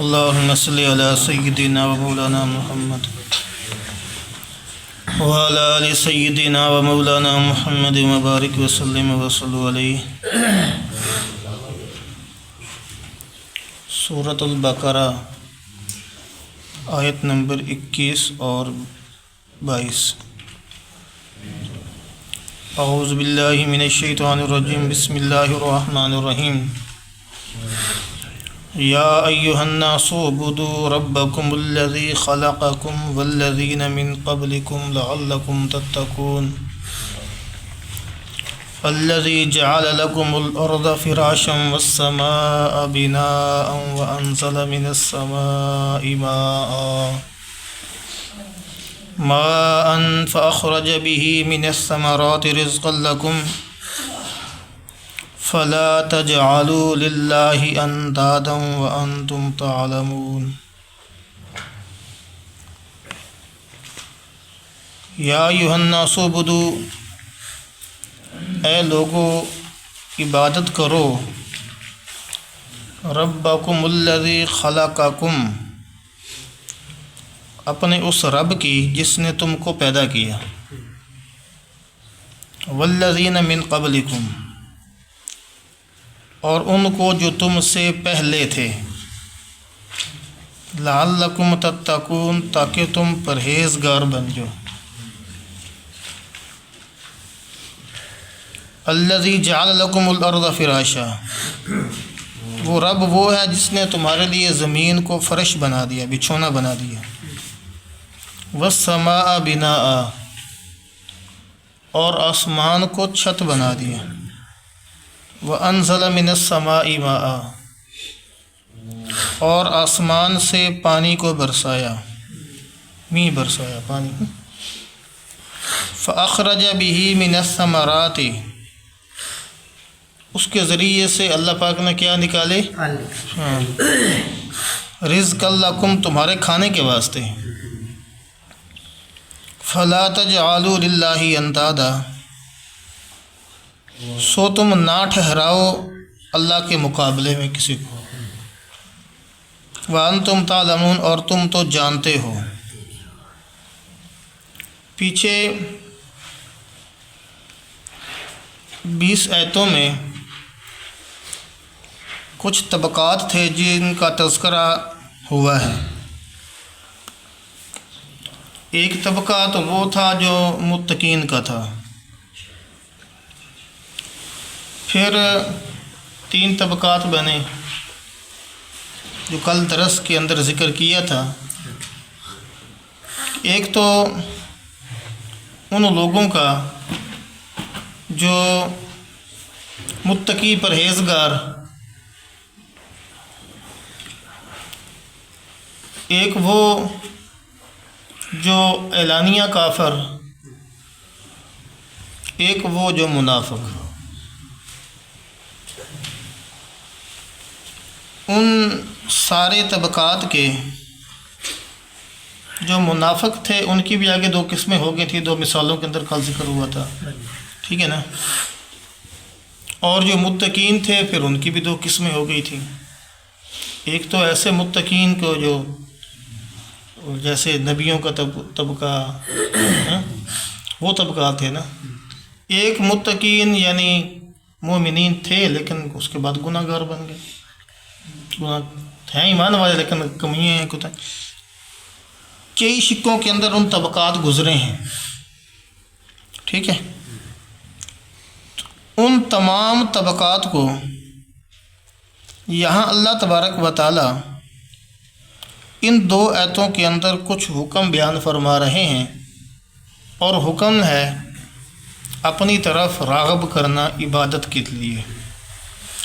اللهم صل على سيدنا ومولانا محمد وعلى آل سيدنا ومولانا محمد وبارك وسلم وصلوا عليه۔ سورۃ البقرہ آیت نمبر 21 اور 22۔ اعوذ باللہ من الشیطان الرجیم، بسم اللہ الرحمن الرحیم۔ یا ایہا الناس اعبدوا ربکم الذی خلقکم والذین من قبلکم لعلکم تتقون الذی جعل لکم الارض فراشا والسماء بناء وانزل من السماء ماء فأخرج به من الثمرات رزقا لكم فلا تجعلوا لله اندادا وانتم تعلمون۔ یا ایھا الناس اعبدوا، اے لوگو عبادت کرو، ربکم الذی خلقکم، اپنے اس رب کی جس نے تم کو پیدا کیا، والذین من قبلکم، اور ان کو جو تم سے پہلے تھے، لعلکم تتقون، تاکہ تم پرہیزگار بن جاؤ۔ الذی جعل لکم الارض فراشا، وہ رب وہ ہے جس نے تمہارے لیے زمین کو فرش بنا دیا، بچھونا بنا دیا۔ والسماء بناء، اور آسمان کو چھت بنا دیا۔ وانزل من السماء ماء، اور آسمان سے پانی کو برسایا، می برسایا پانی۔ فاخرج به من الثمرات، اس کے ذریعے سے اللہ پاک نے کیا نکالے؟ رزقا لکم، تمہارے کھانے کے واسطے۔ فلا تجعلوا للہ اندادا، سو تم نہ ٹھہراؤ اللہ کے مقابلے میں کسی کو۔ وانتم تعلمون، اور تم تو جانتے ہو۔ پیچھے 20 آیتوں میں کچھ طبقات تھے جن کا تذکرہ ہوا ہے۔ ایک طبقہ تو وہ تھا جو متقین کا تھا، پھر 3 طبقات بنے جو کل درس کے اندر ذکر کیا تھا۔ ایک تو ان لوگوں کا جو متقی پرہیزگار، ایک وہ جو اعلانیہ کافر، ایک وہ جو منافق۔ ان سارے طبقات کے جو منافق تھے ان کی بھی آگے 2 قسمیں ہو گئی تھی، 2 مثالوں کے اندر کل ذکر ہوا تھا، ٹھیک ہے نا۔ اور جو متقین تھے پھر ان کی بھی 2 قسمیں ہو گئی تھیں۔ ایک تو ایسے متقین کو جو جیسے نبیوں کا طبقہ، وہ طبقات تھے نا۔ ایک متقین یعنی مومنین تھے لیکن اس کے بعد گناہ گار بن گئے، گناہ ہیں ایمان والے لیکن کمیاں ہیں کوتاہی۔ کئی شکوں کے اندر ان طبقات گزرے ہیں، ٹھیک ہے۔ ان تمام طبقات کو یہاں اللہ تبارک و تعالی ان 2 آیتوں کے اندر کچھ حکم بیان فرما رہے ہیں، اور حکم ہے اپنی طرف راغب کرنا عبادت کے لیے،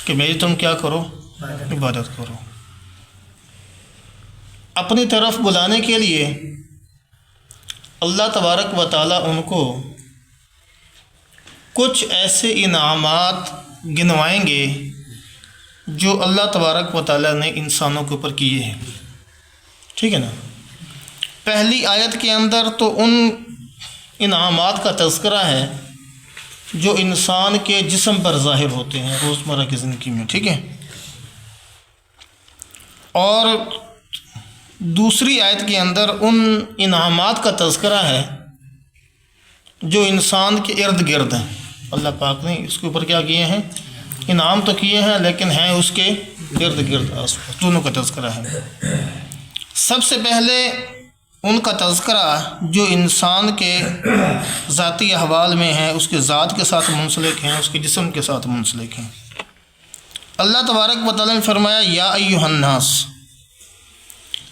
کہ میری تم کیا کرو؟ عبادت کرو۔ اپنی طرف بلانے کے لیے اللہ تبارک و تعالیٰ ان کو کچھ ایسے انعامات گنوائیں گے جو اللہ تبارک و تعالیٰ نے انسانوں کے اوپر کیے ہیں، ٹھیک ہے نا۔ پہلی آیت کے اندر تو ان انعامات کا تذکرہ ہے جو انسان کے جسم پر ظاہر ہوتے ہیں روزمرہ کی زندگی میں، ٹھیک ہے۔ اور دوسری آیت کے اندر ان انعامات کا تذکرہ ہے جو انسان کے ارد گرد ہیں. اللہ پاک نے اس کے اوپر کیا کیے ہیں؟ انعام تو کیے ہیں، لیکن ہیں اس کے ارد گرد آس پاس، دونوں کا تذکرہ ہے. سب سے پہلے ان کا تذکرہ جو انسان کے ذاتی احوال میں ہیں، اس کے ذات کے ساتھ منسلک ہیں، اس کے جسم کے ساتھ منسلک ہیں. اللہ تبارک و تعالیٰ نے فرمایا یا ایھا الناس،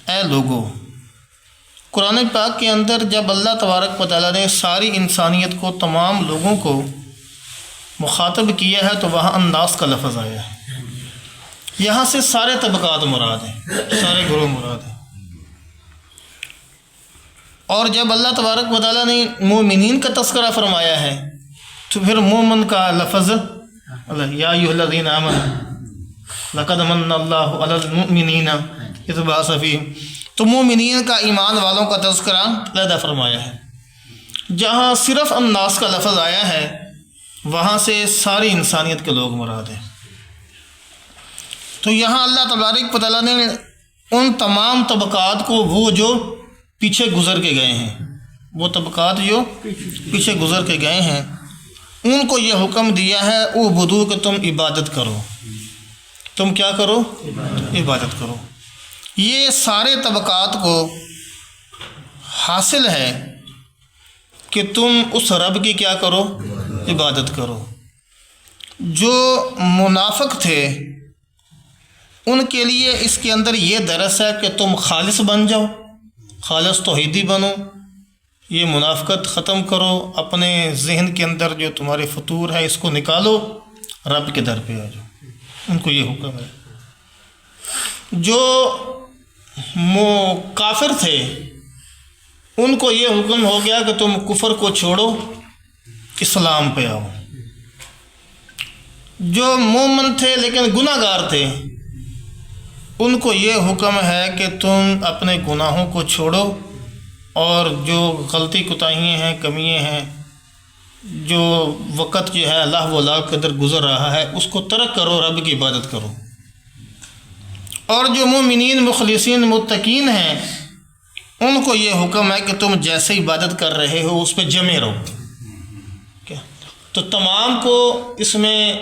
اے لوگو. قرآن پاک کے اندر جب اللہ تبارک و تعالیٰ نے ساری انسانیت کو، تمام لوگوں کو مخاطب کیا ہے تو وہاں الناس کا لفظ آیا ہے. یہاں سے سارے طبقات مراد ہیں، سارے گروہ مراد ہیں. اور جب اللہ تبارک و تعالیٰ نے مومنین کا تذکرہ فرمایا ہے تو پھر مومن کا لفظ یا ایھا الذین آمنوا لقد من اللہ علی المؤمنین اذ بعث فیہم، تو مومنین کا، ایمان والوں کا تذکرہ علیحدہ فرمایا ہے. جہاں صرف الناس کا لفظ آیا ہے وہاں سے ساری انسانیت کے لوگ مراد ہیں. تو یہاں اللہ تبارک و تعالیٰ نے ان تمام طبقات کو، وہ جو پیچھے گزر کے گئے ہیں، وہ طبقات جو پیچھے گزر کے گئے ہیں، ان کو یہ حکم دیا ہے اعبدوا، کہ تم عبادت کرو. تم کیا کرو؟ عبادت کرو. یہ سارے طبقات کو حاصل ہے کہ تم اس رب کی کیا کرو؟ عبادت کرو. جو منافق تھے ان کے لیے اس کے اندر یہ درس ہے کہ تم خالص بن جاؤ، خالص توحیدی بنو، یہ منافقت ختم کرو، اپنے ذہن کے اندر جو تمہارے فطور ہے اس کو نکالو، رب کے در پہ آ جاؤ. ان کو یہ حکم ہے. جو کافر تھے ان کو یہ حکم ہو گیا کہ تم کفر کو چھوڑو، اسلام پہ آؤ. جو مومن تھے لیکن گناہ گار تھے ان کو یہ حکم ہے کہ تم اپنے گناہوں کو چھوڑو، اور جو غلطی کوتاہیاں ہیں، کمیاں ہیں، جو وقت جو ہے اللہ و لاغ کے اندر گزر رہا ہے، اس کو ترک کرو، رب کی عبادت کرو. اور جو مومنین، مخلصین، متقین ہیں ان کو یہ حکم ہے کہ تم جیسے عبادت کر رہے ہو اس پہ جمے رہو. کیا تو تمام کو اس میں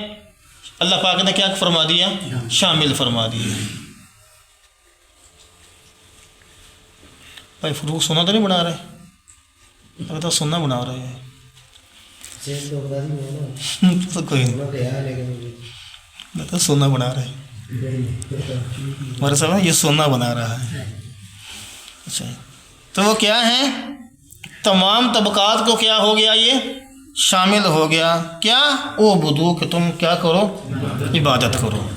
اللہ پاک نے کیا فرما دیا؟ شامل فرما دیا. بھائی فروغ سونا تو نہیں بنا رہے؟ لگتا سونا بنا رہے ہیں. کوئی نہیں، لگتا سونا بنا رہے ہیں. ہمارے سامنے یہ سونا بنا رہا ہے. اچھا، تو وہ کیا ہیں؟ تمام طبقات کو کیا ہو گیا؟ یہ شامل ہو گیا. کیا؟ اعبدوا، کہ تم کیا کرو؟ عبادت کرو.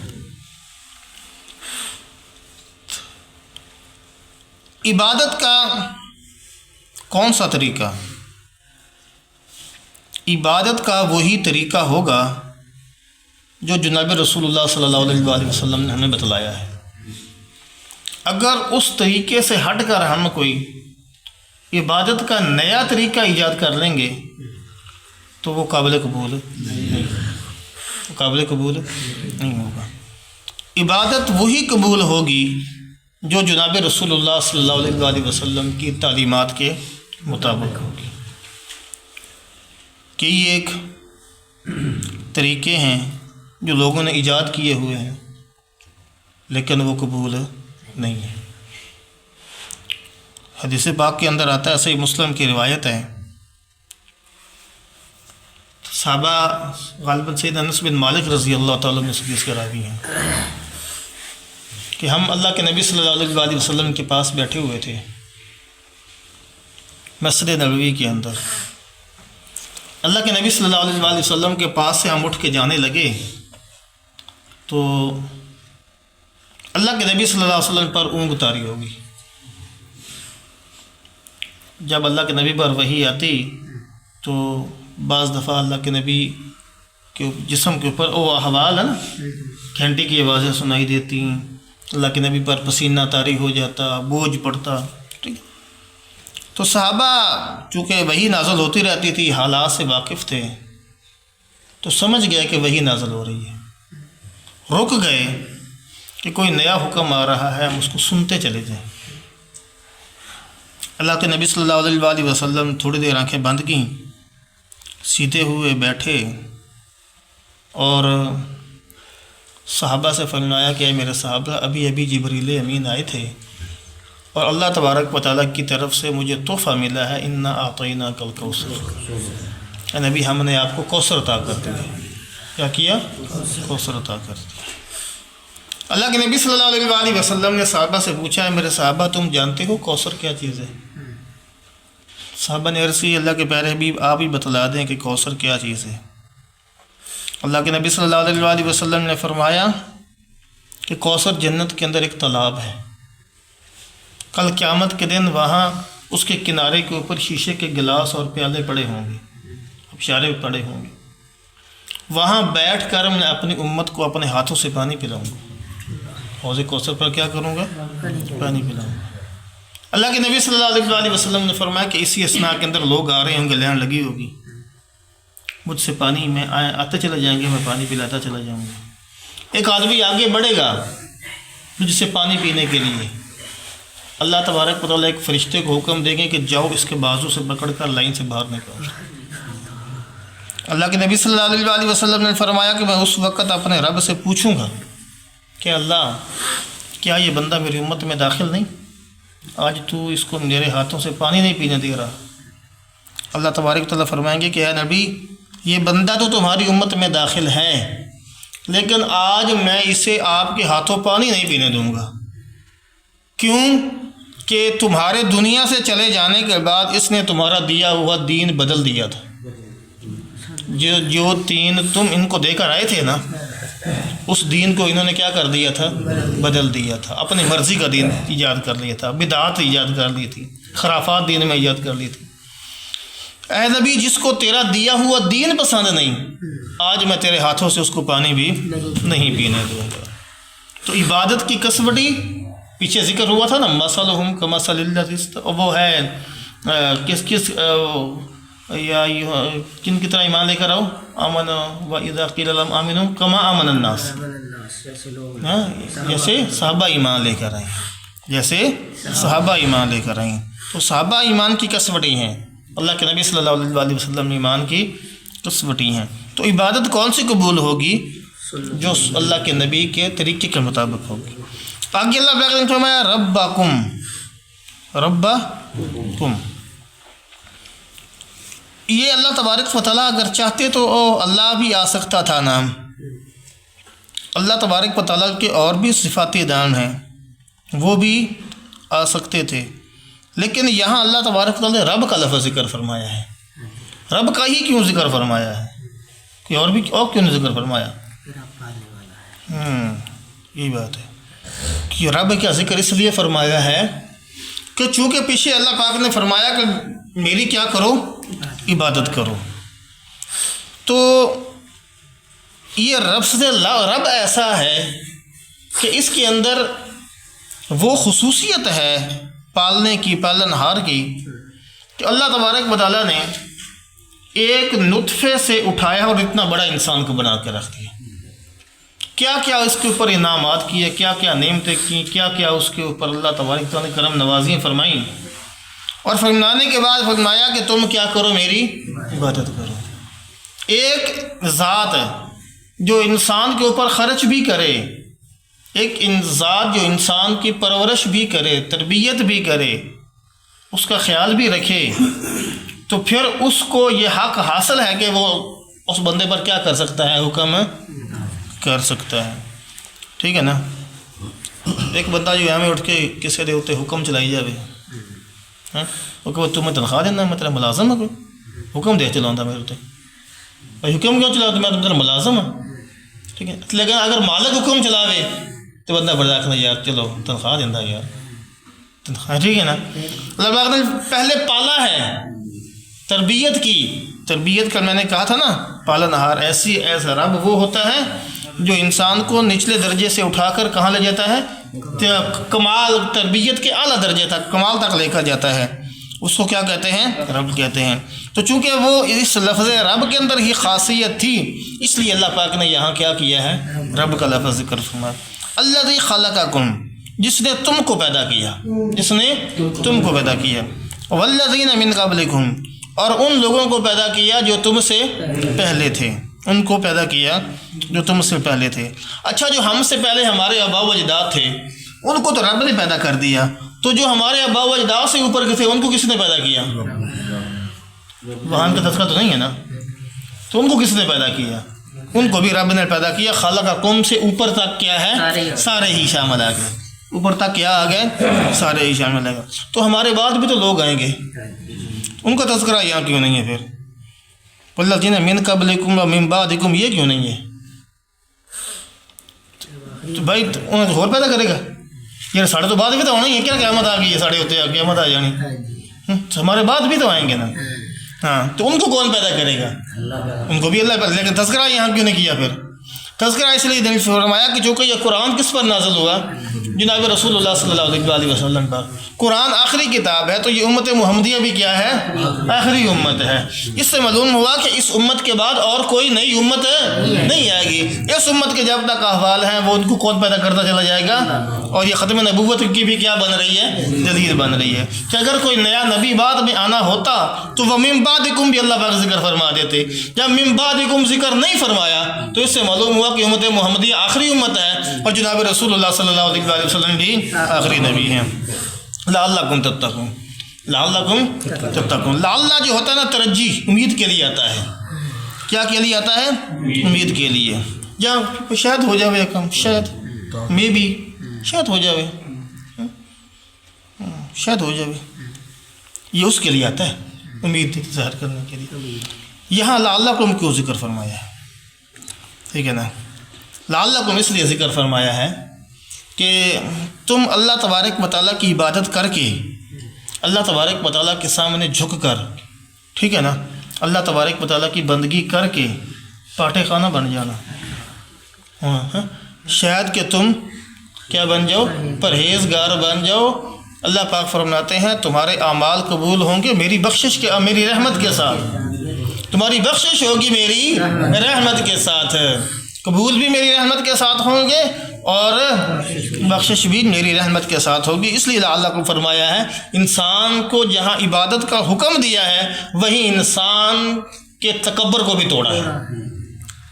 عبادت کا کون سا طریقہ؟ عبادت کا وہی طریقہ ہوگا جو جناب رسول اللہ صلی اللہ علیہ وآلہ وسلم نے ہمیں بتلایا ہے. اگر اس طریقے سے ہٹ کر ہم کوئی عبادت کا نیا طریقہ ایجاد کر لیں گے تو وہ قابل قبول نہیں، قابل قبول نہیں ہوگا. عبادت وہی قبول ہوگی جو جناب رسول اللہ صلی اللہ علیہ وآلہ وسلم کی تعلیمات کے مطابق ہوگی. کہ یہ ایک طریقے ہیں جو لوگوں نے ایجاد کیے ہوئے ہیں لیکن وہ قبول نہیں ہے. حدیث پاک کے اندر آتا ہے، صحیح مسلم کی روایت ہے، صحابہ غالباً سید انس بن مالک رضی اللہ تعالیٰ عنہ اس حدیث کے راوی ہیں کہ ہم اللہ کے نبی صلی اللہ علیہ وآلہ وسلم کے پاس بیٹھے ہوئے تھے مسجد نبوی کے اندر. اللہ کے نبی صلی اللہ علیہ وآلہ وسلم کے پاس سے ہم اٹھ کے جانے لگے تو اللہ کے نبی صلی اللہ علیہ وسلم پر اونگ طاری ہوگی. جب اللہ کے نبی پر وحی آتی تو بعض دفعہ اللہ کے نبی کے جسم کے اوپر وہ احوال ہے نا، گھنٹی کی آوازیں سنائی دیتی، اللہ کے نبی پر پسینہ طاری ہو جاتا، بوجھ پڑتا. ٹھیک، تو صحابہ چونکہ وحی نازل ہوتی رہتی تھی، حالات سے واقف تھے تو سمجھ گئے کہ وحی نازل ہو رہی ہے. رک گئے کہ کوئی نیا حکم آ رہا ہے، ہم اس کو سنتے چلے جائیں. اللہ کے نبی صلی اللہ علیہ وآلہ وسلم تھوڑی دیر آنکھیں بند کیں، سیدھے ہوئے بیٹھے اور صحابہ سے فرمایا کہ اے میرے صحابہ، ابھی ابھی جبریل امین آئے تھے اور اللہ تبارک و تعالیٰ کی طرف سے مجھے تحفہ ملا ہے، انا اعطیناک الکوثر، اے نبی ہم نے آپ کو کوثر عطا کر دیا۔ کیا کیا؟ کوثر عطا کر دیا۔ اللہ کے نبی صلی اللہ علیہ وآلہ وسلم نے صحابہ سے پوچھا، ہے میرے صحابہ تم جانتے ہو کوثر کیا چیز ہے؟ صحابہ نے عرض کی، اللہ کے پیارے حبیب آپ ہی بتلا دیں کہ کوثر کیا چیز ہے۔ اللہ کے نبی صلی اللہ علیہ وآلہ وسلم نے فرمایا کہ کوثر جنت کے اندر ایک تالاب ہے، کل قیامت کے دن وہاں اس کے کنارے کے اوپر شیشے کے گلاس اور پیالے پڑے ہوں گے، اشارے پڑے ہوں گے، وہاں بیٹھ کر میں اپنی امت کو اپنے ہاتھوں سے پانی پلاؤں گا، حوض کوثر پر کیا کروں گا؟ پانی پلاؤں گا۔ اللہ کے نبی صلی اللہ علیہ وآلہ وسلم نے فرمایا کہ اسی اثناء کے اندر لوگ آ رہے ہوں گے، لائن لگی ہوگی، مجھ سے پانی میں آتے چلے جائیں گے، میں پانی پلاتا چلا جاؤں گا۔ ایک آدمی آگے بڑھے گا مجھ سے پانی پینے کے لیے، اللہ تبارک و تعالیٰ ایک فرشتے کو حکم دیں گے کہ جاؤ اس کے بازو سے پکڑ کر لائن سے باہر نکال۔ اللہ کے نبی صلی اللہ علیہ وآلہ وسلم نے فرمایا کہ میں اس وقت اپنے رب سے پوچھوں گا کہ اللہ کیا یہ بندہ میری امت میں داخل نہیں؟ آج تو اس کو میرے ہاتھوں سے پانی نہیں پینے دے رہا۔ اللہ تبارک و تعالیٰ فرمائیں گے کہ اے نبی یہ بندہ تو تمہاری امت میں داخل ہے، لیکن آج میں اسے آپ کے ہاتھوں پانی نہیں پینے دوں گا۔ کیوں؟ کہ تمہارے دنیا سے چلے جانے کے بعد اس نے تمہارا دیا ہوا دین بدل دیا تھا۔ جو دین تم ان کو دے کر آئے تھے نا، اس دین کو انہوں نے کیا کر دیا تھا؟ بدل دیا تھا، اپنی مرضی کا دین ایجاد کر لیا تھا، بدعات ایجاد کر لی تھی، خرافات دین میں ایجاد کر لی تھی۔ اے نبی جس کو تیرا دیا ہوا دین پسند نہیں، آج میں تیرے ہاتھوں سے اس کو پانی بھی نہیں پینے دوں گا۔ تو عبادت کی کسوٹی پیچھے ذکر ہوا تھا نا، مثلہم کمثل الذی، وہ ہے کس یا کن کی طرح ایمان لے کر آؤ، آمن و اذا قیل لهم آمنوا کما آمن الناس، جیسے صحابہ ایمان لے کر آئیں، جیسے صحابہ ایمان لے کر آئیں۔ تو صحابہ ایمان کی کسوٹی ہیں، اللہ کے نبی صلی اللہ علیہ وسلم ایمان کی کسوٹی ہیں۔ تو عبادت کون سی قبول ہوگی؟ جو اللہ کے نبی کے طریقے کے مطابق ہوگی۔ آگے اللہ پاک نے فرمایا ربکم، یہ اللہ تبارک و تعالیٰ اگر چاہتے تو اللہ بھی آ سکتا تھا نام۔ اللہ تبارک و تعالیٰ کے اور بھی صفاتی نام ہیں، وہ بھی آ سکتے تھے، لیکن یہاں اللہ تبارک و تعالیٰ نے رب کا لفظ ذکر فرمایا ہے۔ رب کا ہی کیوں ذکر فرمایا ہے؟ کوئی اور کیوں نہیں ذکر فرمایا؟ یہی بات ہے کہ رب کا ذکر اس لیے فرمایا ہے کہ چونکہ پیچھے اللہ پاک نے فرمایا کہ میری کیا کرو؟ عبادت کرو۔ تو یہ رب ایسا ہے کہ اس کے اندر وہ خصوصیت ہے پالنے کی، پالنہار کی، کہ اللہ تبارک و تعالیٰ نے ایک نطفے سے اٹھایا اور اتنا بڑا انسان کو بنا کے رکھ دیا۔ کیا کیا اس کے اوپر انعامات کیے، کیا کیا نعمتیں کی، کیا کیا اس کے اوپر اللہ تبارک تعالیٰ نے کرم نوازیاں فرمائیں، اور فرمانے کے بعد فرمایا کہ تم کیا کرو؟ میری عبادت کرو۔ ایک ذات جو انسان کے اوپر خرچ بھی کرے، ایک ذات جو انسان کی پرورش بھی کرے، تربیت بھی کرے، اس کا خیال بھی رکھے، تو پھر اس کو یہ حق حاصل ہے کہ وہ اس بندے پر کیا کر سکتا ہے؟ حکم کر سکتا ہے۔ ٹھیک ہے نا؟ ایک بندہ جو ہمیں اٹھ کے کسی دے ہوتے حکم چلائی جاوے، وہ کہ تمہیں تنخواہ دینا، میں تیرا ملازم ہوں، کوئی حکم دے چلاؤں میرے ہوتے، بھائی حکم کیوں چلاؤ؟ میں تیرا ملازم ہوں۔ ٹھیک ہے، لیکن اگر مالک حکم چلاوے تو بندہ بڑا رکھنا، یار چلو تنخواہ دینا، یار تنخواہ۔ ٹھیک ہے نا؟ اللہ پاک نے پہلے پالا ہے، تربیت کی، تربیت کا میں نے کہا تھا نا، پالنہار ایسا رب وہ ہوتا ہے جو انسان کو نچلے درجے سے اٹھا کر کہاں لے جاتا ہے؟ کمال، تربیت کے اعلیٰ درجے تک، کمال تک لے کر جاتا ہے، اس کو کیا کہتے ہیں؟ رب کہتے ہیں۔ تو چونکہ وہ اس لفظ رب کے اندر ہی خاصیت تھی، اس لیے اللہ پاک نے یہاں کیا کیا ہے؟ رب کا لفظ ذکر فرمایا۔ الذی خلقکم، جس نے تم کو پیدا کیا، جس نے تم کو پیدا کیا۔ والذین من قبلکم، اور ان لوگوں کو پیدا کیا جو تم سے پہلے تھے، ان کو پیدا کیا جو تم سے پہلے تھے۔ اچھا، جو ہم سے پہلے ہمارے آباء و اجداد تھے ان کو تو رب نے پیدا کر دیا، تو جو ہمارے آباء و اجداد سے اوپر کے تھے ان کو کس نے پیدا کیا؟ وہاں کا تذکرہ تو نہیں ہے نا، تو ان کو کس نے پیدا کیا؟ ان کو بھی رب نے پیدا کیا۔ خلقکم سے اوپر تک کیا ہے؟ سارے ہی شامل آ گئے، اوپر تک کیا آ گئے؟ سارے ہی شامل آ گئے۔ تو ہمارے بعد بھی تو لوگ آئیں گے، ان کا تذکرہ یہاں کیوں نہیں ہے پھر؟ والذین من قبلکم و من بعدکم یہ کیوں نہیں ہے؟ تو بھائی انہیں اور پیدا کرے گا یار، ساڑھے تو بعد بھی تو ہونا ہی ہے، کیا قیامت آ گئی ہے، ساڑھے ہوتے قیامت آ جانی، ہمارے بعد بھی تو آئیں گے نا۔ ہاں، تو ان کو کون پیدا کرے گا؟ ان کو بھی اللہ پیدا، لیکن تذکرہ یہاں کیوں نہیں کیا پھر؟ تذکرہ اس لیے دلیل فرمایا کہ چونکہ یہ قرآن کس پر نازل ہوا؟ جناب رسول اللہ صلی اللہ علیہ وسلم پر۔ قرآن آخری کتاب ہے، تو یہ امت محمدیہ بھی کیا ہے؟ آخری امت ہے۔ اس سے معلوم ہوا کہ اس امت کے بعد اور کوئی نئی امت نہیں آئے گی۔ اس امت کے جب تک احوال ہیں وہ ان کو کون پیدا کرتا چلا جائے گا؟ اور یہ ختم نبوت کی بھی کیا بن رہی ہے؟ جدید بن رہی ہے کہ اگر کوئی نیا نبی بعد میں آنا ہوتا تو وہ من بعدکم بھی اللہ پاک ذکر فرما دیتے۔ جب من بعدکم ذکر نہیں فرمایا تو اس سے معلوم ہوا کہ امت محمدیہ آخری امت ہے، اور جناب رسول اللہ صلی اللہ علیہ وسلم بھی آخری نبی ہیں۔ لعلکم تتقون، لعلکم تتقون۔ لعل جو ہوتا ہے نا ترجی، امید کے لیے آتا ہے۔ کیا کے لیے آتا ہے؟ امید کے لیے، یا شاید ہو جاوے کم، شاید میں بھی شاید ہو جاوے، شاید ہو جاوے، یہ اس کے لیے آتا ہے، امید ظاہر کرنے کے لیے۔ یہاں لعلکم کیوں ذکر فرمایا ہے؟ ٹھیک ہے نا، لعلکم اس لیے ذکر فرمایا ہے کہ تم اللہ تبارک و تعالیٰ کی عبادت کر کے، اللہ تبارک و تعالیٰ کے سامنے جھک کر، ٹھیک ہے نا، اللہ تبارک و تعالیٰ کی بندگی کر کے پاٹے خانہ بن جانا۔ ہاں، شاید کہ تم کیا بن جاؤ؟ پرہیزگار بن جاؤ۔ اللہ پاک فرماتے ہیں تمہارے اعمال قبول ہوں گے میری بخشش کے، میری رحمت کے ساتھ، تمہاری بخشش ہوگی میری رحمت کے ساتھ، قبول بھی میری رحمت کے ساتھ ہوں گے اور بخشش بھی میری رحمت کے ساتھ ہوگی۔ اس لیے اللہ کو فرمایا ہے انسان کو جہاں عبادت کا حکم دیا ہے وہیں انسان کے تکبر کو بھی توڑا ہے،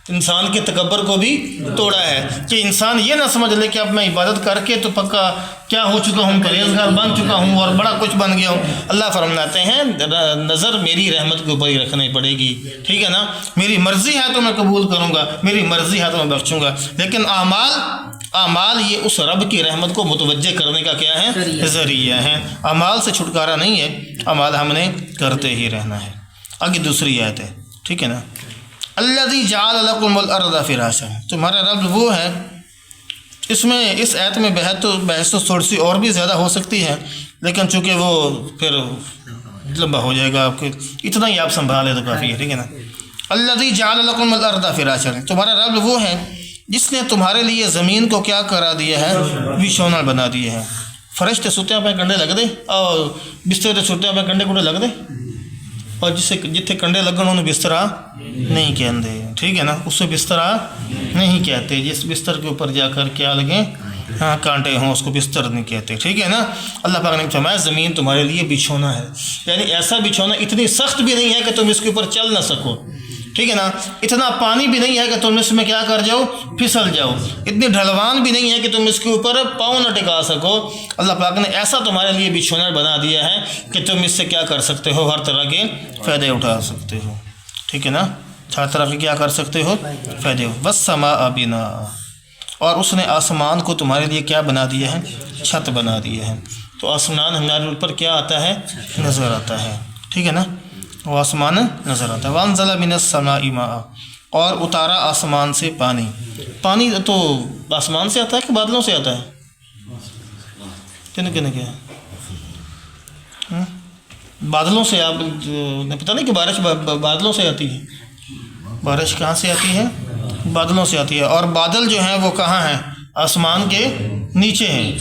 انسان کے تکبر کو بھی توڑا ہے کہ انسان یہ نہ سمجھ لے کہ اب میں عبادت کر کے تو پکا کیا ہو چکا ہوں، پرہیزگار بن چکا ہوں اور بڑا کچھ بن گیا ہوں۔ اللہ فرماتے ہیں نظر میری رحمت کے اوپر ہی رکھنی پڑے گی، ٹھیک ہے نا، میری مرضی ہے تو میں قبول کروں گا، میری مرضی ہے تو میں بخشوں گا، لیکن اعمال یہ اس رب کی رحمت کو متوجہ کرنے کا کیا ہے؟ ذریعہ ہے۔ اعمال سے چھٹکارا نہیں ہے، اعمال ہم نے کرتے ہی رہنا ہے۔ آگے دوسری آیت ہے، ٹھیک ہے نا، الذی جعل لکم الارض فراشا، تمہارا رب وہ ہے۔ اس میں اس آیت میں بحث تو تھوڑی سی اور بھی زیادہ ہو سکتی ہے، لیکن چونکہ وہ پھر لمبا ہو جائے گا، آپ کے اتنا ہی آپ سنبھالے تو کافی ہے، ٹھیک ہے نا۔ الذی جعل لکم الارض فراشا، تمہارا رب وہ ہے جس نے تمہارے لیے زمین کو کیا کرا دیا ہے؟ بچھونا بنا دیا ہے۔ فرش تے سوتیاں پہ کنڈے لگ دے اور بستر تے سوتیاں پہ کنڈے لگ دے، اور جتنے کنڈے لگن انہوں بستر نہیں کہتے، ٹھیک ہے نا، اس سے بستر نہیں کہتے۔ جس بستر کے اوپر جا کر کیا لگیں، ہاں کانٹے ہوں، اس کو بستر نہیں کہتے، ٹھیک ہے نا۔ اللہ پاک نے فرمایا زمین تمہارے لیے بچھونا ہے، یعنی ایسا بچھونا اتنی سخت بھی نہیں ہے کہ تم اس کے اوپر چل نہ سکو، ٹھیک ہے نا، اتنا پانی بھی نہیں ہے کہ تم اس میں کیا کر جاؤ؟ پھسل جاؤ، اتنی ڈھلوان بھی نہیں ہے کہ تم اس کے اوپر پاؤں نہ ٹکا سکو۔ اللہ پاک نے ایسا تمہارے لیے بچھونا بنا دیا ہے کہ تم اس سے کیا کر سکتے ہو؟ ہر طرح کے فائدے اٹھا سکتے ہو، ٹھیک ہے نا، ہر طرح کے کیا کر سکتے ہو؟ فائدے ہو۔ والسماء بناء، اور اس نے آسمان کو تمہارے لیے کیا بنا دیا ہے؟ چھت بنا دیا ہے۔ تو آسمان ہمارے اوپر کیا آتا ہے؟ نظر آتا ہے، ٹھیک ہے نا، وہ آسمان نظر آتا ہے۔ وانزل من السماء ماء، اور اتارا آسمان سے پانی۔ پانی تو آسمان سے آتا ہے کہ بادلوں سے آتا ہے؟ کیا بادلوں سے؟ آپ پتہ نہیں کہ بارش بادلوں سے آتی ہے؟ بارش کہاں سے آتی ہے؟ بادلوں سے آتی ہے، اور بادل جو ہیں وہ کہاں ہیں؟ آسمان کے نیچے ہیں،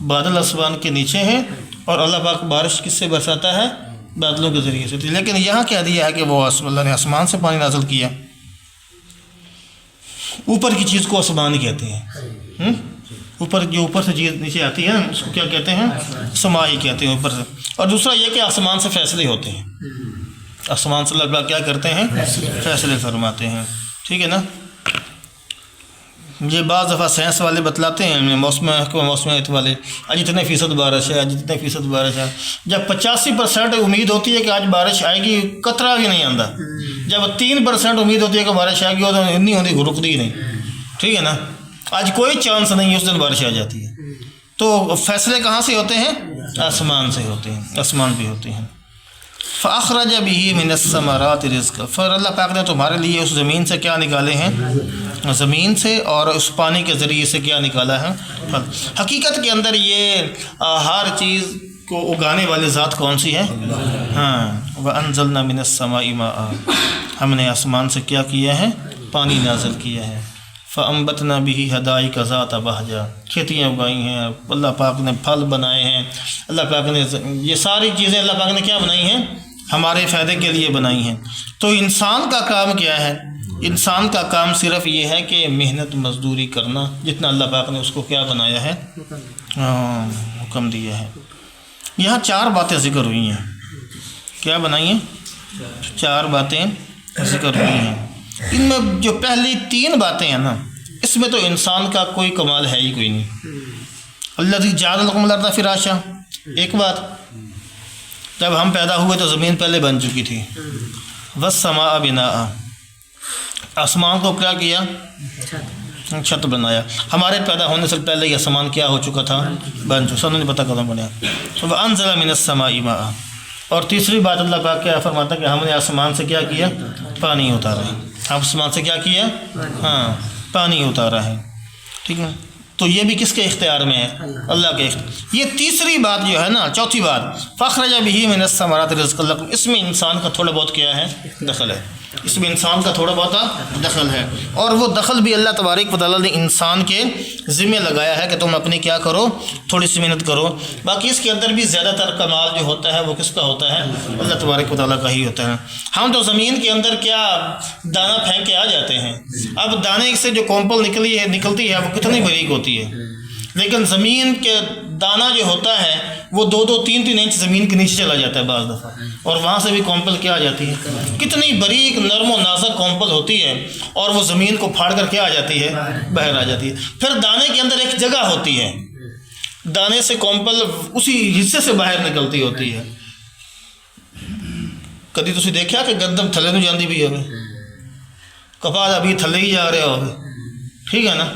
بادل آسمان کے نیچے ہیں، اور اللہ پاک بارش کس سے برساتا ہے؟ بادلوں کے ذریعے سے۔ لیکن یہاں کہہ دیا ہے کہ وہ اللہ نے آسمان سے پانی نازل کیا، اوپر کی چیز کو آسمان کہتے ہیں، اوپر جو اوپر سے چیز نیچے آتی ہے نا اس کو کیا کہتے ہیں؟ سما ہی کہتے ہیں اوپر سے. اور دوسرا یہ کہ آسمان سے فیصلے ہوتے ہیں. آسمان سے اللہ کیا کرتے ہیں؟ فیصلے فرماتے ہیں. ٹھیک ہے نا. یہ بعض دفعہ سائنس والے بتلاتے ہیں موسمیات والے آج اتنے فیصد بارش ہے، آج اتنے فیصد بارش ہے. جب 85% امید ہوتی ہے کہ آج بارش آئے گی قطرہ بھی نہیں آتا. جب 3% امید ہوتی ہے کہ بارش آئے گی وہ نہیں ہوتی، رکتی نہیں. ٹھیک ہے نا. آج کوئی چانس نہیں ہے، اس دن بارش آ جاتی ہے. تو فیصلے کہاں سے ہوتے ہیں؟ آسمان سے ہوتے ہیں، آسمان بھی ہوتے ہیں. فَأَخْرَجَ بِهِ مِنَ الثَّمَرَاتِ رِزْقًا، پھر اللہ پاک نے تمہارے لیے اس زمین سے کیا نکالے ہیں؟ زمین سے اور اس پانی کے ذریعے سے کیا نکالا ہے؟ پھل. حقیقت کے اندر یہ ہر چیز کو اگانے والی ذات کون سی ہے؟ ہاں. وَأَنزَلْنَا مِنَ السَّمَاءِ مَاءً، ہم نے آسمان سے کیا کیا ہے؟ پانی نازل کیا ہے. فَأَنبَتْنَا بِهِ حَدَائِقَ ذَاتَ بَهْجَةٍ، کھیتیاں اگائی ہیں. اللہ پاک نے پھل بنائے ہیں. اللہ پاک نے یہ ساری چیزیں اللہ پاک نے کیا بنائی ہیں؟ ہمارے فائدے کے لیے بنائی ہیں. تو انسان کا کام کیا ہے؟ انسان کا کام صرف یہ ہے کہ محنت مزدوری کرنا، جتنا اللہ پاک نے اس کو کیا بنایا ہے؟ حکم دیا ہے. یہاں 4 باتیں ذکر ہوئی ہیں. کیا بنائی ہیں؟ 4 باتیں ذکر ہوئی ہیں. ان میں جو پہلی 3 باتیں ہیں نا، اس میں تو انسان کا کوئی کمال ہے ہی کوئی نہیں. الذی جعل لکم الارض فراشا، ایک بات. جب ہم پیدا ہوئے تو زمین پہلے بن چکی تھی. والسماء بناء، آسمان کو کیا کیا؟ چھت بنایا. ہمارے پیدا ہونے سے پہلے یہ آسمان کیا ہو چکا تھا؟ بن چکا. سب نے پتہ کدھر بنیا. وانزل من السماء ماء، اور تیسری بات اللہ پاک کیا فرماتا ہے کہ ہم نے آسمان سے کیا کیا؟ پانی اتارا ہے. آسمان سے کیا کیا؟ ہاں، پانی اتارا ہے. ٹھیک ہے. تو یہ بھی کس کے اختیار میں ہے؟ اللہ کے اختیار. یہ تیسری بات جو ہے نا، چوتھی بات، فَأَخْرَجَ بِهِ مِنَ الثَّمَرَاتِ رِزْقًا لَكُمْ، اس میں انسان کا تھوڑا بہت کیا ہے؟ دخل ہے. اس میں انسان کا تھوڑا بہت دخل ہے. اور وہ دخل بھی اللہ تبارک و تعالیٰ نے انسان کے ذمہ لگایا ہے کہ تم اپنی کیا کرو؟ تھوڑی سی محنت کرو. باقی اس کے اندر بھی زیادہ تر کمال جو ہوتا ہے وہ کس کا ہوتا ہے؟ اللہ تبارک و تعالیٰ کا ہی ہوتا ہے. ہم تو زمین کے اندر کیا دانہ پھینک کے آ جاتے ہیں. اب دانے سے جو کومپل نکلتی ہے وہ کتنی باریک ہوتی ہے، لیکن زمین کے دانہ جو ہوتا ہے وہ 2-2, 3-3 انچ زمین کے نیچے چلا جاتا ہے بعض دفعہ، اور وہاں سے بھی کومپل کیا آ جاتی ہے، کتنی باریک نرم و نازک کومپل ہوتی ہے، اور وہ زمین کو پھاڑ کر کیا آ جاتی ہے؟ باہر آ جاتی ہے. پھر دانے کے اندر ایک جگہ ہوتی ہے، دانے سے کومپل اسی حصے سے باہر نکلتی ہوتی ہے. کدی تسی دیکھا کہ گندم تھلے نو جاندی بھی ہوگی، کپاس ابھی تھلے ہی جا رہے ہوگے. ٹھیک ہے نا.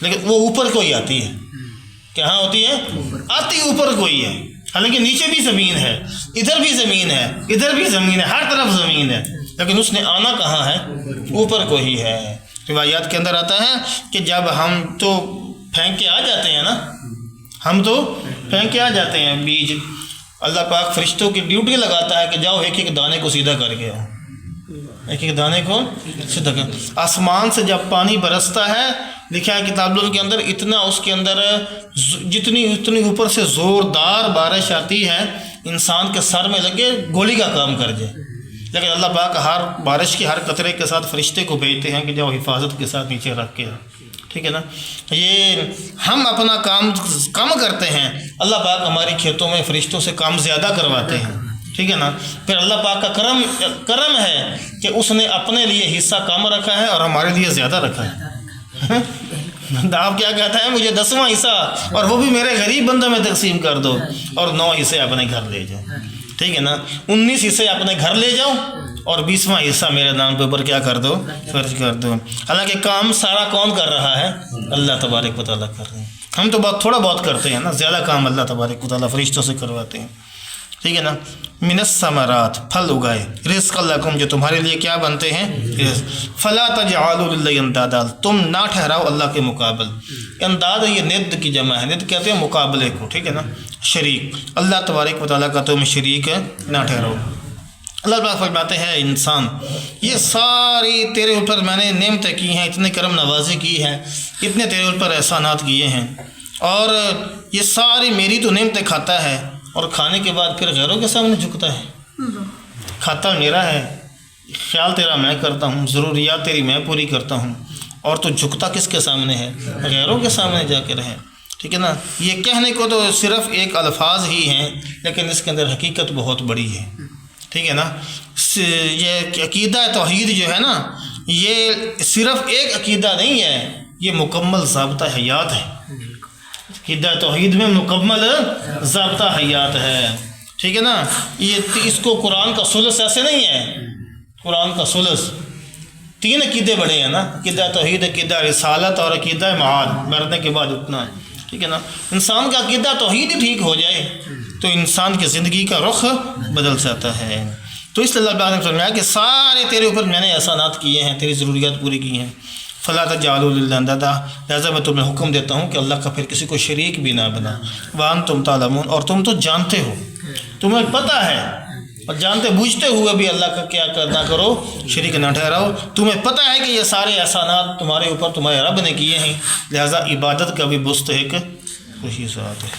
لیکن وہ اوپر کو ہی آتی ہے. کہاں ہوتی ہے؟ آتی اوپر کو ہی ہے. حالانکہ نیچے بھی زمین ہے، ادھر بھی زمین ہے، ادھر بھی زمین ہے، ہر طرف زمین ہے، لیکن اس نے آنا کہاں ہے؟ اوپر کو ہی ہے. روایات کے اندر آتا ہے کہ جب ہم تو پھینک کے آ جاتے ہیں نا، ہم تو پھینک کے آ جاتے ہیں بیج، اللہ پاک فرشتوں کی ڈیوٹی لگاتا ہے کہ جاؤ ایک ایک دانے کو سیدھا کر کے آؤ، ایک ایک دانے کو سیدھا کر. آسمان سے جب پانی برستا ہے، لکھا ہے کتابوں کے اندر، اتنا اس کے اندر جتنی اوپر سے زوردار بارش آتی ہے انسان کے سر میں لگے گولی کا کام کر جائے. لیکن اللہ پاک ہر بارش کی ہر قطرے کے ساتھ فرشتے کو بھیجتے ہیں کہ جاؤ حفاظت کے ساتھ نیچے رکھ کے. ٹھیک ہے نا. یہ ہم اپنا کام کم کرتے ہیں، اللہ پاک ہماری کھیتوں میں فرشتوں سے کام زیادہ کرواتے ہیں. ٹھیک ہے نا. پھر اللہ پاک کا کرم ہے کہ اس نے اپنے لیے حصہ کم رکھا ہے اور ہمارے لیے زیادہ رکھا ہے. آپ کیا کہتا ہے؟ مجھے 10واں حصہ اور وہ بھی میرے غریب بندوں میں تقسیم کر دو، اور 9 حصے اپنے گھر لے جاؤ. ٹھیک ہے نا. 19 حصے اپنے گھر لے جاؤ اور 20واں حصہ میرے نام کے اوپر کیا کر دو؟ خرچ کر دو. حالانکہ کام سارا کون کر رہا ہے؟ اللہ تبارک و تعالیٰ کر رہے ہیں. ہم تو تھوڑا بہت کرتے ہیں نا، زیادہ کام اللہ تبارک و تعالیٰ فرشتوں سے کرواتے ہیں. ٹھیک ہے نا. من الثمرات، پھل اگائے، رزق لکم، جو تمہارے لیے کیا بنتے ہیں؟ فلا تجعلوا للہ اندادا، تم نہ ٹھہراؤ اللہ کے مقابل. انداد یہ ند کی جمع ہے، ند کہتے ہیں مقابلے کو. ٹھیک ہے نا. شریک، اللہ تبارک و تعالیٰ کا تم شریک نہ ٹھہراؤ. اللہ پاک فرماتے ہیں انسان، یہ ساری تیرے اوپر میں نے نعمتیں کی ہیں، اتنے کرم نوازی کی ہے، اتنے تیرے اوپر احسانات کیے ہیں، اور یہ ساری میری تو نعمتیں کھاتا ہے، اور کھانے کے بعد پھر غیروں کے سامنے جھکتا ہے. کھاتا میرا ہے، خیال تیرا میں کرتا ہوں، ضروریات تیری میں پوری کرتا ہوں، اور تو جھکتا کس کے سامنے ہے؟ غیروں کے سامنے جا کے رہے. ٹھیک ہے نا. یہ کہنے کو تو صرف ایک الفاظ ہی ہیں لیکن اس کے اندر حقیقت بہت بڑی ہے. ٹھیک ہے نا. یہ عقیدہ توحید جو ہے نا یہ صرف ایک عقیدہ نہیں ہے، یہ مکمل ضابطہ حیات ہے. عقیدہ توحید میں مکمل ضابطہ حیات ہے. ٹھیک ہے نا. یہ اس کو قرآن کا ثلث ایسے نہیں ہے. قرآن کا ثلث 3 عقیدے بڑے ہیں نا، عقیدہ توحید، عقیدہ رسالت اور عقیدہ معاد، مرنے کے بعد اتنا. ٹھیک ہے نا. انسان کا عقیدہ توحید ہی ٹھیک ہو جائے تو انسان کی زندگی کا رخ بدل جاتا ہے. تو اس لیے اللہ تعالیٰ نے فرمایا کہ سارے تیرے اوپر میں نے احسانات کیے ہیں، تیری ضروریات پوری کی ہیں. فلا تجعلوا للہ اندادا، لہٰذا میں تمہیں حکم دیتا ہوں کہ اللہ کا پھر کسی کو شریک بھی نہ بنا. وانتم تعلمون، اور تم تو جانتے ہو، تمہیں پتہ ہے، اور جانتے بوجھتے ہوئے بھی اللہ کا کیا کرنا کرو، شریک نہ ٹھہراؤ. تمہیں پتہ ہے کہ یہ سارے احسانات تمہارے اوپر تمہارے رب نے کیے ہیں، لہٰذا عبادت کا بھی مستحق وہی ذات ہے.